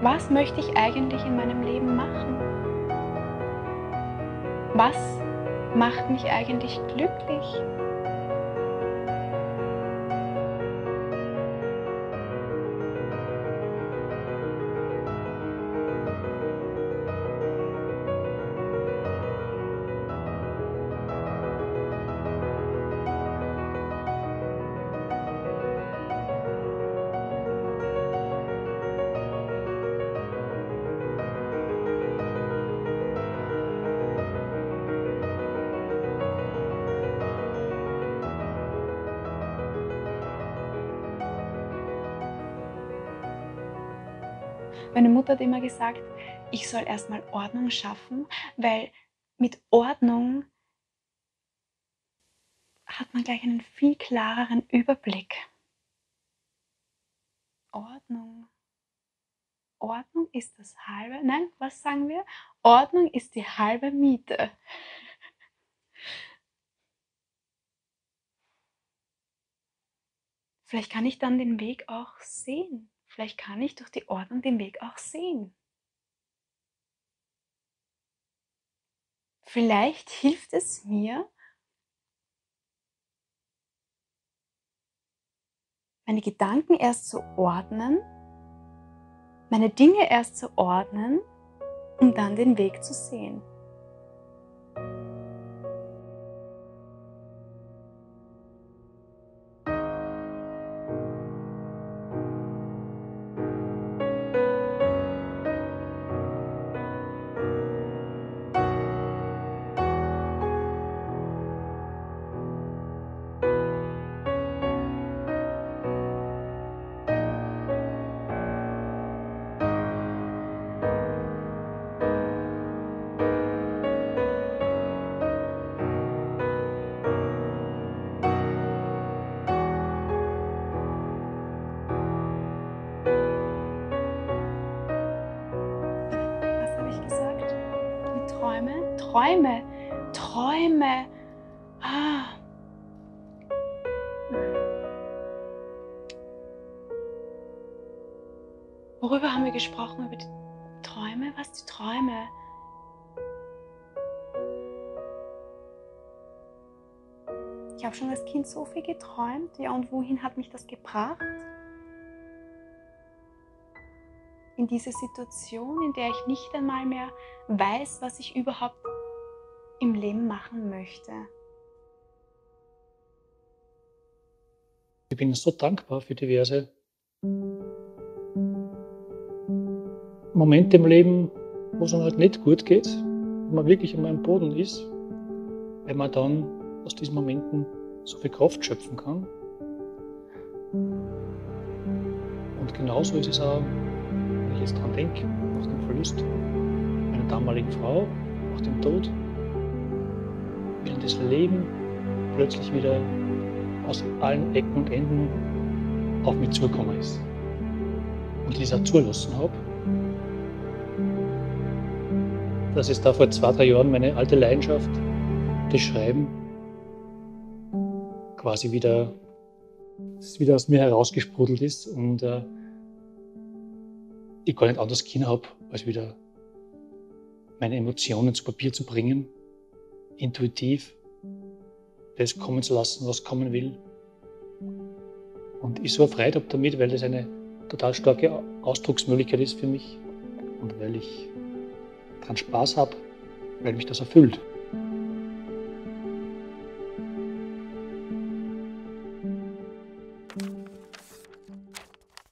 Was möchte ich eigentlich in meinem Leben machen? Was macht mich eigentlich glücklich? Meine Mutter hat immer gesagt, ich soll erstmal Ordnung schaffen, weil mit Ordnung hat man gleich einen viel klareren Überblick. Ordnung. Ordnung ist das halbe, nein, was sagen wir? Ordnung ist die halbe Miete. Vielleicht kann ich dann den Weg auch sehen. Vielleicht kann ich durch die Ordnung den Weg auch sehen. Vielleicht hilft es mir, meine Gedanken erst zu ordnen, meine Dinge erst zu ordnen, um dann den Weg zu sehen. Was habe ich gesagt? Mit Träume? Träume. Träume. Ah. Worüber haben wir gesprochen? Über die Träume? Was die Träume? Ich habe schon als Kind so viel geträumt. Ja, und wohin hat mich das gebracht? In diese Situation, in der ich nicht einmal mehr weiß, was ich überhaupt im Leben machen möchte. Ich bin so dankbar für diverse Momente im Leben, wo es einem halt nicht gut geht, wo man wirklich an meinem Boden ist, weil man dann aus diesen Momenten so viel Kraft schöpfen kann. Und genauso ist es auch, wenn ich jetzt dran denke, nach dem Verlust meiner damaligen Frau, nach dem Tod, wie dann das Leben plötzlich wieder aus allen Ecken und Enden auf mich zugekommen ist. Und ich es auch zulassen habe, dass es da vor 2, 3 Jahren meine alte Leidenschaft, das Schreiben, quasi wieder aus mir herausgesprudelt ist und ich gar nicht anders können habe, als wieder meine Emotionen zu Papier zu bringen, intuitiv das kommen zu lassen, was kommen will. Und ich so erfreut habe damit, weil das eine total starke Ausdrucksmöglichkeit ist für mich und weil ich daran Spaß habe, weil mich das erfüllt.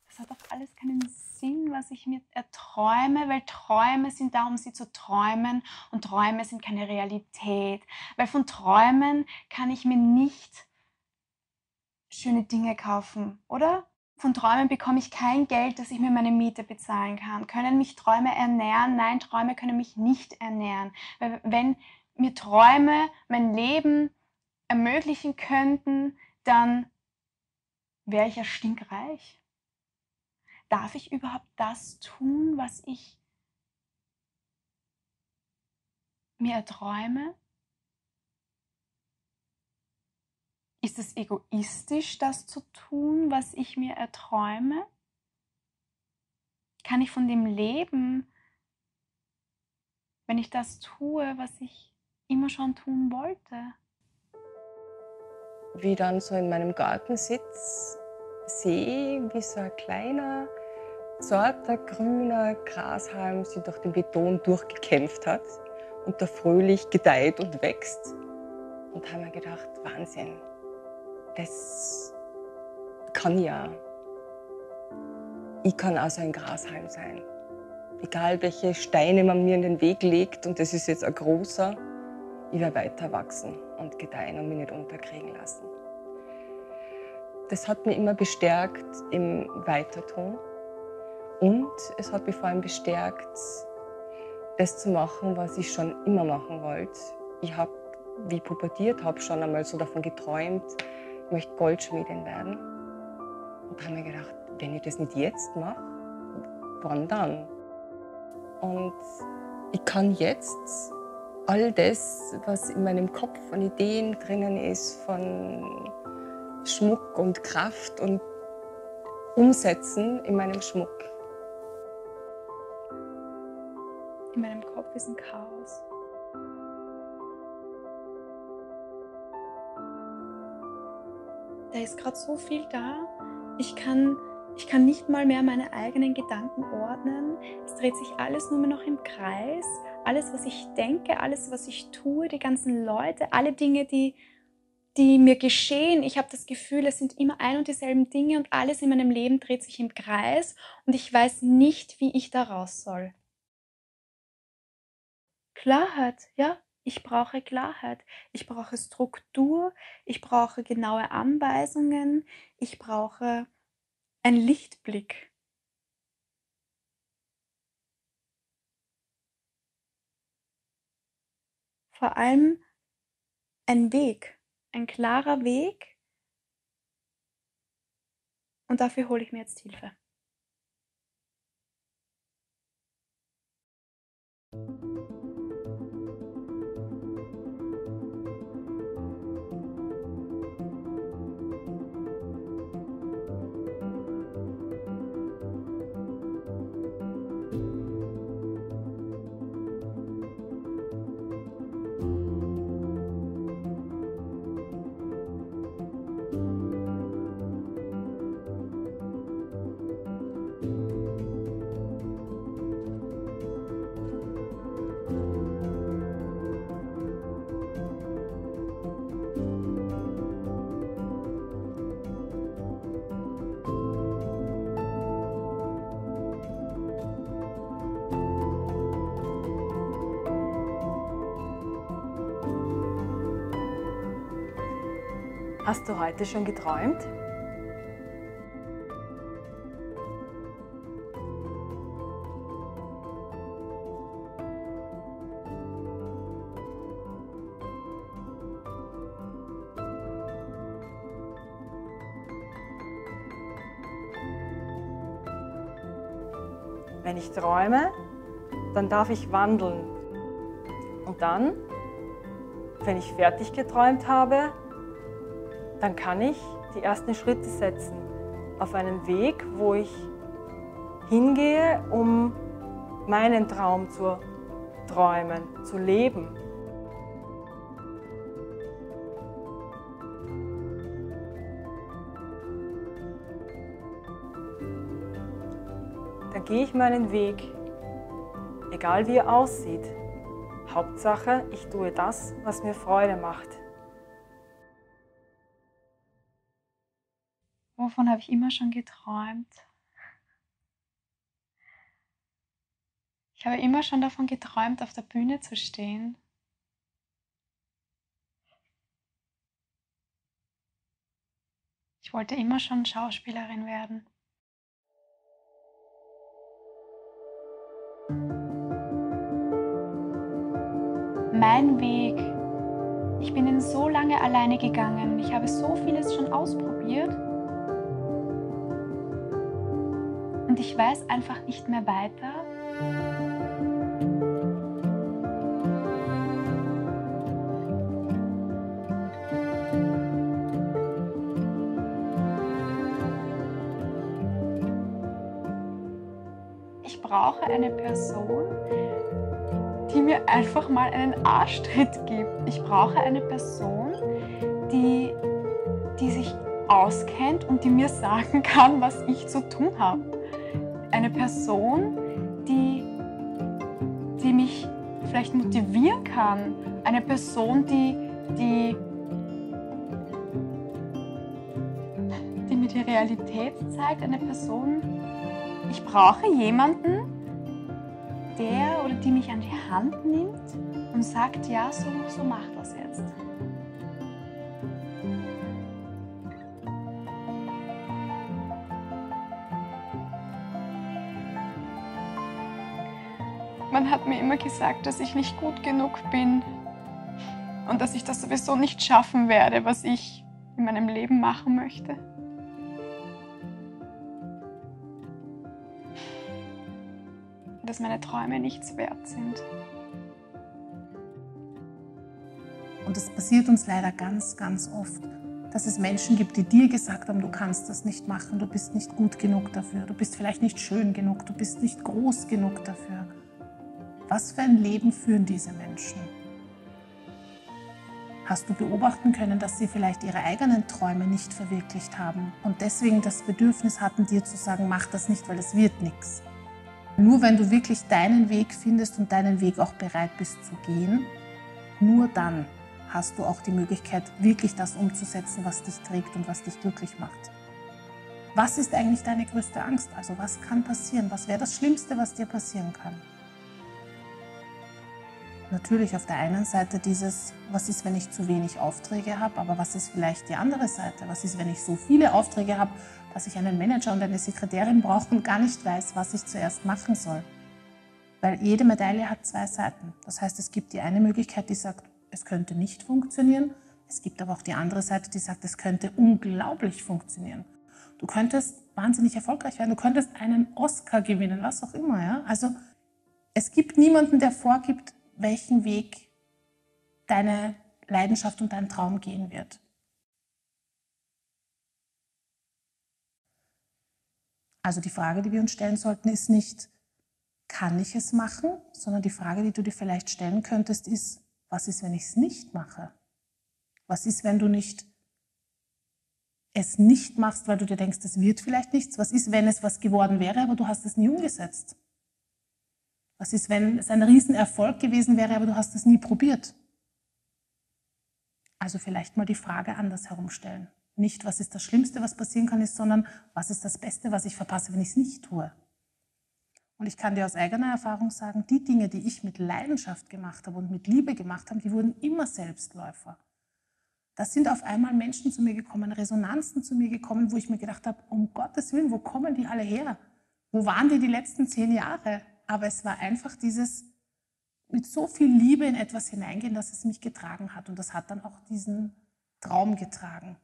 Das hat doch alles keinen Sinn, was ich mir erträume, weil Träume sind da, um sie zu träumen und Träume sind keine Realität. Weil von Träumen kann ich mir nicht schöne Dinge kaufen, oder? Von Träumen bekomme ich kein Geld, dass ich mir meine Miete bezahlen kann. Können mich Träume ernähren? Nein, Träume können mich nicht ernähren. Weil wenn mir Träume mein Leben ermöglichen könnten, dann wäre ich ja stinkreich. Darf ich überhaupt das tun, was ich mir erträume? Ist es egoistisch, das zu tun, was ich mir erträume? kann ich von dem leben, wenn ich das tue, was ich immer schon tun wollte. Wie ich dann so in meinem Garten sitze, sehe ich, wie so ein kleiner, zarter, grüner Grashalm sich durch den Beton durchgekämpft hat und da fröhlich gedeiht und wächst. Und habe mir gedacht, Wahnsinn, das kann ich auch. Ich kann auch so ein Grashalm sein. Egal welche Steine man mir in den Weg legt, und das ist jetzt ein großer, ich werde weiter wachsen und gedeihen und mich nicht unterkriegen lassen. Das hat mich immer bestärkt im Weitertun. Und es hat mich vor allem bestärkt, das zu machen, was ich schon immer machen wollte. Ich habe, wie ich pubertiert habe, schon einmal so davon geträumt, ich möchte Goldschmiedin werden. Und habe mir gedacht, wenn ich das nicht jetzt mache, wann dann? Und ich kann jetzt all das, was in meinem Kopf von Ideen drinnen ist, von Schmuck und Kraft und umsetzen in meinem Schmuck. In meinem Kopf ist ein Chaos. Da ist gerade so viel da. Ich kann nicht mal mehr meine eigenen Gedanken ordnen. Es dreht sich alles nur mehr noch im Kreis. Alles, was ich denke, alles, was ich tue, die ganzen Leute, alle Dinge, die mir geschehen. Ich habe das Gefühl, es sind immer ein und dieselben Dinge und alles in meinem Leben dreht sich im Kreis und ich weiß nicht, wie ich da raus soll. Klarheit, ja, ich brauche Klarheit. Ich brauche Struktur, ich brauche genaue Anweisungen, ich brauche einen Lichtblick. Vor allem ein Weg, ein klarer Weg. Und dafür hole ich mir jetzt Hilfe. Hast du heute schon geträumt? Wenn ich träume, dann darf ich wandeln. Und dann, wenn ich fertig geträumt habe, dann kann ich die ersten Schritte setzen auf einen Weg, wo ich hingehe, um meinen Traum zu träumen, zu leben. Dann gehe ich meinen Weg, egal wie er aussieht. Hauptsache, ich tue das, was mir Freude macht. Wovon habe ich immer schon geträumt? Ich habe immer schon davon geträumt, auf der Bühne zu stehen. Ich wollte immer schon Schauspielerin werden. Mein Weg. Ich bin ihn so lange alleine gegangen. Ich habe so vieles schon ausprobiert. Und ich weiß einfach nicht mehr weiter. brauche eine Person, die mir einfach mal einen Arschtritt gibt. Ich brauche eine Person, die sich auskennt und die mir sagen kann, was ich zu tun habe. Eine Person, die mich vielleicht motivieren kann. Eine Person, die mir die Realität zeigt. Eine Person, ich brauche jemanden, der oder die mich an die Hand nimmt und sagt, ja, so mach das jetzt. Man hat mir immer gesagt, dass ich nicht gut genug bin und dass ich das sowieso nicht schaffen werde, was ich in meinem Leben machen möchte. Dass meine Träume nichts wert sind. Und es passiert uns leider ganz, ganz oft, dass es Menschen gibt, die dir gesagt haben, du kannst das nicht machen, du bist nicht gut genug dafür, du bist vielleicht nicht schön genug, du bist nicht groß genug dafür. Was für ein Leben führen diese Menschen? Hast du beobachten können, dass sie vielleicht ihre eigenen Träume nicht verwirklicht haben und deswegen das Bedürfnis hatten, dir zu sagen, mach das nicht, weil es wird nichts. Nur wenn du wirklich deinen Weg findest und deinen Weg auch bereit bist zu gehen, nur dann hast du auch die Möglichkeit, wirklich das umzusetzen, was dich trägt und was dich glücklich macht. Was ist eigentlich deine größte Angst? Also was kann passieren? Was wäre das Schlimmste, was dir passieren kann? Natürlich auf der einen Seite dieses, was ist, wenn ich zu wenig Aufträge habe, aber was ist vielleicht die andere Seite? Was ist, wenn ich so viele Aufträge habe, dass ich einen Manager und eine Sekretärin brauche und gar nicht weiß, was ich zuerst machen soll? Weil jede Medaille hat zwei Seiten. Das heißt, es gibt die eine Möglichkeit, die sagt, es könnte nicht funktionieren. Es gibt aber auch die andere Seite, die sagt, es könnte unglaublich funktionieren. Du könntest wahnsinnig erfolgreich werden, du könntest einen Oscar gewinnen, was auch immer. Ja? Also es gibt niemanden, der vorgibt, welchen Weg deine Leidenschaft und dein Traum gehen wird. Also die Frage, die wir uns stellen sollten, ist nicht, kann ich es machen, sondern die Frage, die du dir vielleicht stellen könntest, ist, was ist, wenn ich es nicht mache? Was ist, wenn du es nicht machst, weil du dir denkst, es wird vielleicht nichts? Was ist, wenn es was geworden wäre, aber du hast es nie umgesetzt? Was ist, wenn es ein Riesenerfolg gewesen wäre, aber du hast es nie probiert? Also vielleicht mal die Frage anders herumstellen. Nicht, was ist das Schlimmste, was passieren kann, sondern was ist das Beste, was ich verpasse, wenn ich es nicht tue? Und ich kann dir aus eigener Erfahrung sagen, die Dinge, die ich mit Leidenschaft gemacht habe und mit Liebe gemacht habe, die wurden immer Selbstläufer. Da sind auf einmal Menschen zu mir gekommen, Resonanzen zu mir gekommen, wo ich mir gedacht habe, um Gottes Willen, wo kommen die alle her? Wo waren die letzten 10 Jahre? Aber es war einfach dieses mit so viel Liebe in etwas hineingehen, dass es mich getragen hat. Und das hat dann auch diesen Traum getragen.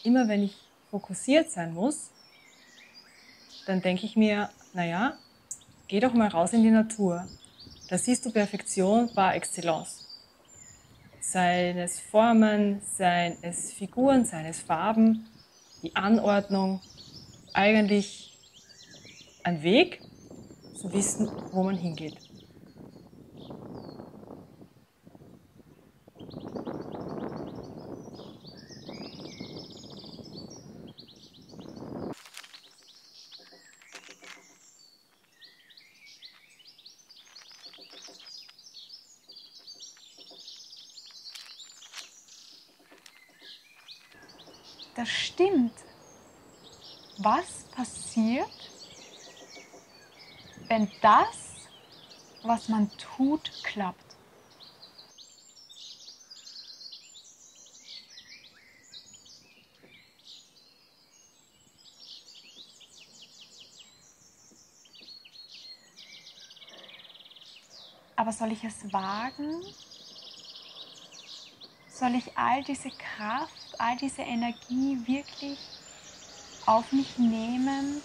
Immer wenn ich fokussiert sein muss, dann denke ich mir, naja, geh doch mal raus in die Natur. Da siehst du Perfektion par excellence. Seien es Formen, seien es Figuren, seien es Farben, die Anordnung, eigentlich ein Weg, zu wissen, wo man hingeht. Das stimmt. Was passiert, wenn das, was man tut, klappt? Aber soll ich es wagen? Soll ich all diese Kraft, all diese Energie wirklich auf mich nehmen,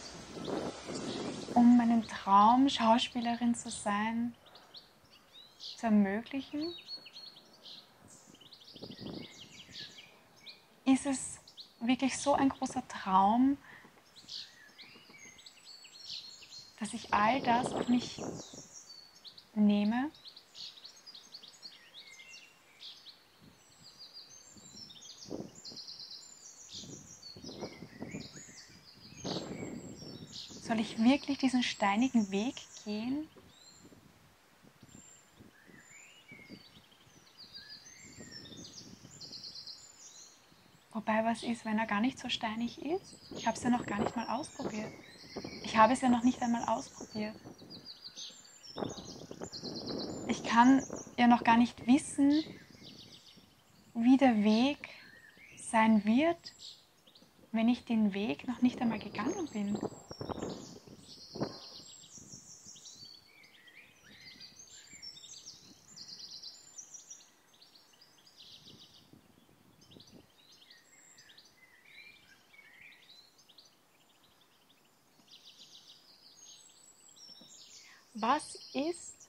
um meinen Traum, Schauspielerin zu sein, zu ermöglichen? Ist ist es wirklich so ein großer Traum, dass ich all das auf mich nehme soll ich wirklich diesen steinigen Weg gehen? Wobei, was ist, wenn er gar nicht so steinig ist? Ich habe es ja noch gar nicht mal ausprobiert. Ich habe es ja noch nicht einmal ausprobiert. Ich kann ja noch gar nicht wissen, wie der Weg sein wird, wenn ich den Weg noch nicht einmal gegangen bin. Was ist,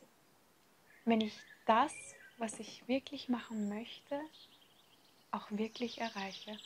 wenn ich das, was ich wirklich machen möchte, auch wirklich erreiche?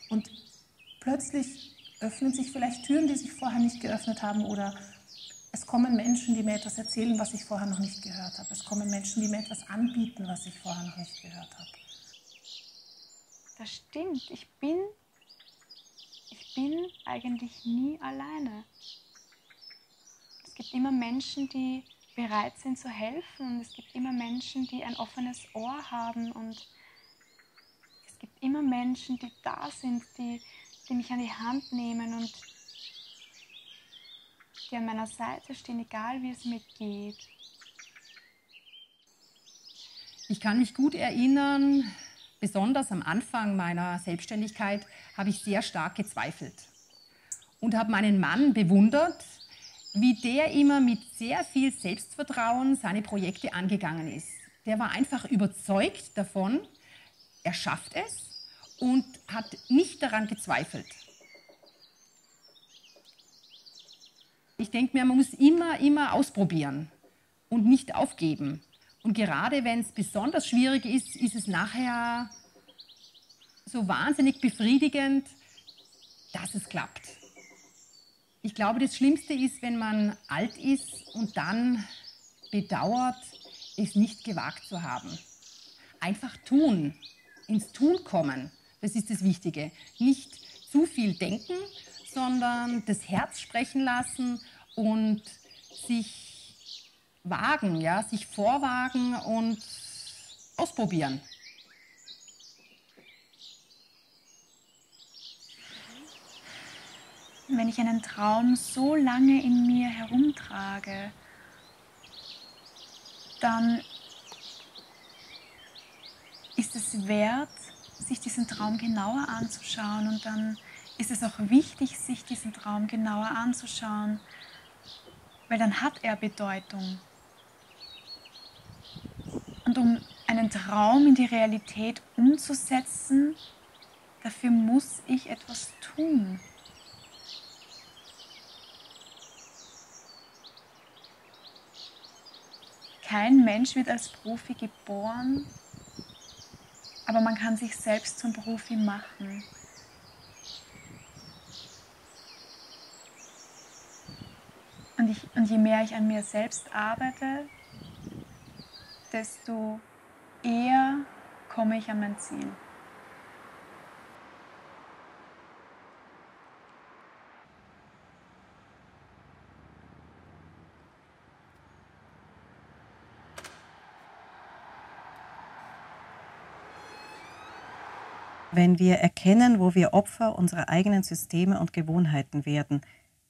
Und plötzlich öffnen sich vielleicht Türen, die sich vorher nicht geöffnet haben, oder es kommen Menschen, die mir etwas erzählen, was ich vorher noch nicht gehört habe. Es kommen Menschen, die mir etwas anbieten, was ich vorher noch nicht gehört habe. Das stimmt, ich bin eigentlich nie alleine. Es gibt immer Menschen, die bereit sind zu helfen, und es gibt immer Menschen, die ein offenes Ohr haben, und es gibt immer Menschen, die da sind, die mich an die Hand nehmen und die an meiner Seite stehen, egal wie es mir geht. Ich kann mich gut erinnern, besonders am Anfang meiner Selbstständigkeit habe ich sehr stark gezweifelt und habe meinen Mann bewundert, wie der immer mit sehr viel Selbstvertrauen seine Projekte angegangen ist. Der war einfach überzeugt davon, er schafft es und hat nicht daran gezweifelt. Ich denke mir, man muss immer ausprobieren und nicht aufgeben. Und gerade wenn es besonders schwierig ist, ist es nachher so wahnsinnig befriedigend, dass es klappt. Ich glaube, das Schlimmste ist, wenn man alt ist und dann bedauert, es nicht gewagt zu haben. Einfach tun, ins Tun kommen, das ist das Wichtige. Nicht zu viel denken, sondern das Herz sprechen lassen und sich wagen, ja, sich vorwagen und ausprobieren. Wenn ich einen Traum so lange in mir herumtrage, dann ist es wert, sich diesen Traum genauer anzuschauen, und dann ist es auch wichtig, sich diesen Traum genauer anzuschauen, weil dann hat er Bedeutung. Und um einen einen Traum in die Realität umzusetzen, dafür muss ich etwas tun. Kein Mensch wird als Profi geboren, aber man kann sich selbst zum Profi machen. Und je mehr ich an mir selbst arbeite, desto eher komme ich an mein Ziel. Wenn wir erkennen, wo wir Opfer unserer eigenen Systeme und Gewohnheiten werden,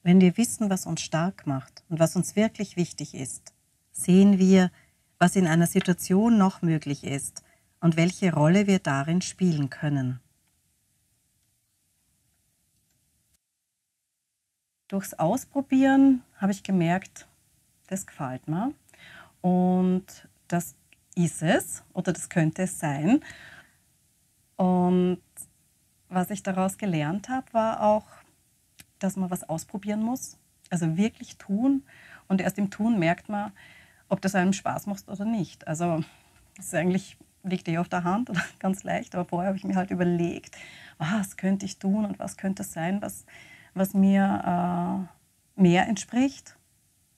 wenn wir wissen, was uns stark macht und was uns wirklich wichtig ist, sehen wir, was in einer Situation noch möglich ist und welche Rolle wir darin spielen können. Durchs Ausprobieren habe ich gemerkt, das gefällt mir und das ist es oder das könnte es sein. Und was ich daraus gelernt habe, war auch, dass man was ausprobieren muss, also wirklich tun. Und erst im Tun merkt man, ob das einem Spaß macht oder nicht. Also das ist eigentlich, liegt auf der Hand oder ganz leicht, aber vorher habe ich mir halt überlegt, was könnte ich tun und was könnte es sein, was mir mehr entspricht.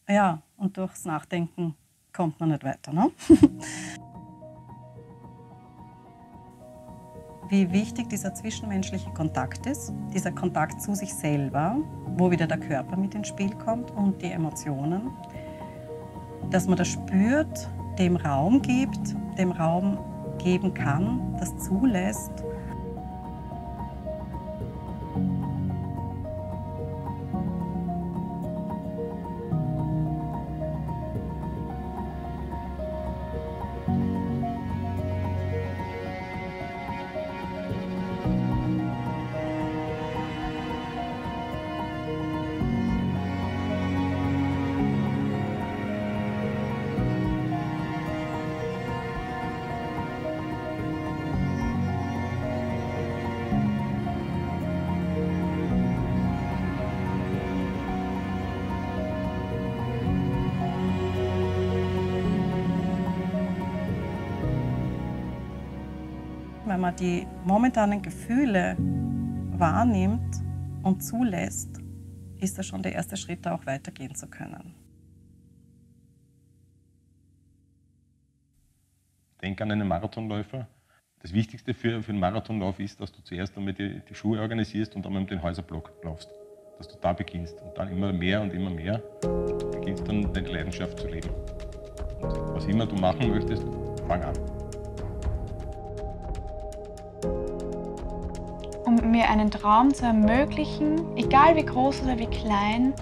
Ja, und durchs Nachdenken kommt man nicht weiter, ne? Wie wichtig dieser zwischenmenschliche Kontakt ist, dieser Kontakt zu sich selber, wo wieder der Körper mit ins Spiel kommt und die Emotionen, dass man das spürt, dem Raum gibt, dem Raum geben kann, das zulässt. Wenn man die momentanen Gefühle wahrnimmt und zulässt, ist das schon der erste Schritt, da auch weitergehen zu können. Denk an einen Marathonläufer. Das Wichtigste für einen Marathonlauf ist, dass du zuerst einmal die Schuhe organisierst und einmal den Häuserblock laufst. Dass du da beginnst und dann immer mehr und immer mehr. Du beginnst dann deine Leidenschaft zu leben. Und was immer du machen möchtest, fang an. Um mir einen Traum zu ermöglichen, egal wie groß oder wie klein,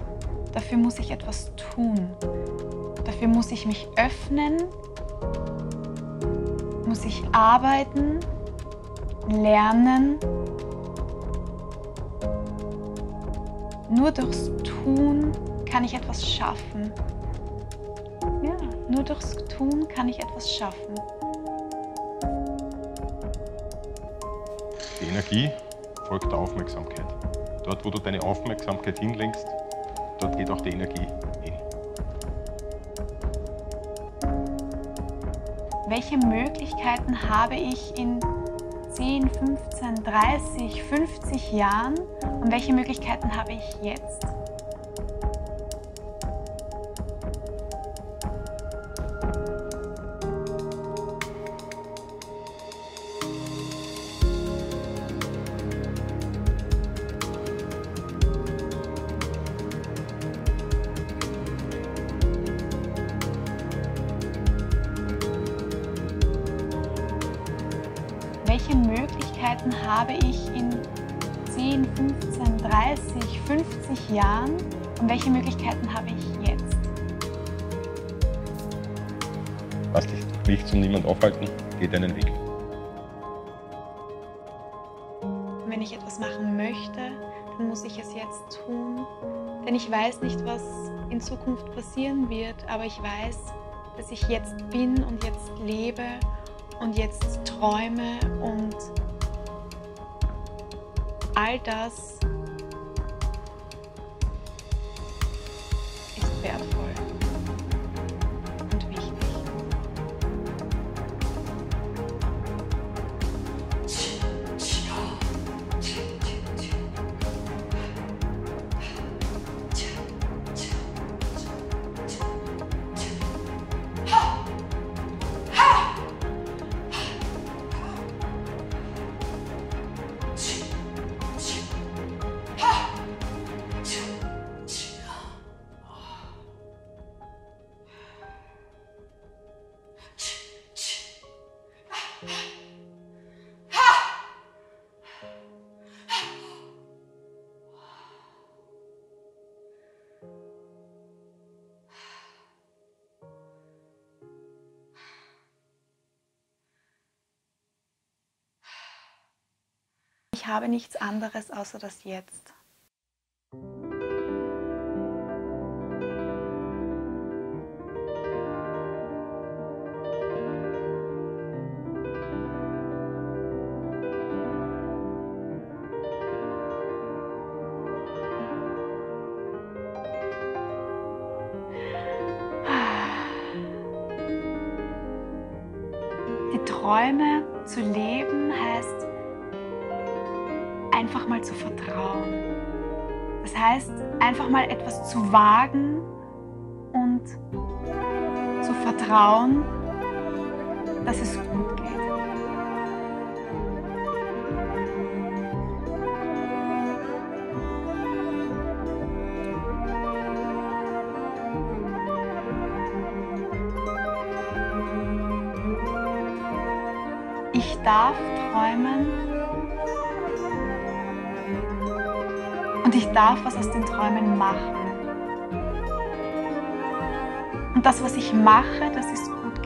dafür muss ich etwas tun. Dafür muss ich mich öffnen, muss ich arbeiten, lernen. Nur durchs Tun kann ich etwas schaffen. Ja, nur durchs Tun kann ich etwas schaffen. Die Energie folgt der Aufmerksamkeit. Dort, wo du deine Aufmerksamkeit hinlenkst, dort geht auch die Energie hin. Welche Möglichkeiten habe ich in 10, 15, 30, 50 Jahren und welche Möglichkeiten habe ich jetzt? Welche Möglichkeiten habe ich in 10, 15, 30, 50 Jahren und welche Möglichkeiten habe ich jetzt? Lass dich durch nichts und niemand aufhalten, geh deinen Weg. Wenn ich etwas machen möchte, dann muss ich es jetzt tun, denn ich weiß nicht, was in Zukunft passieren wird, aber ich weiß, dass ich jetzt bin und jetzt lebe und jetzt träume und all das ist wertvoll und wichtig. Ich habe nichts anderes außer das Jetzt. Die Träume zu leben heißt, einfach mal zu vertrauen. Das heißt, einfach mal etwas zu wagen und zu vertrauen, dass es gut geht. Ich darf träumen und ich darf was aus den Träumen machen. Und das, was ich mache, das ist gut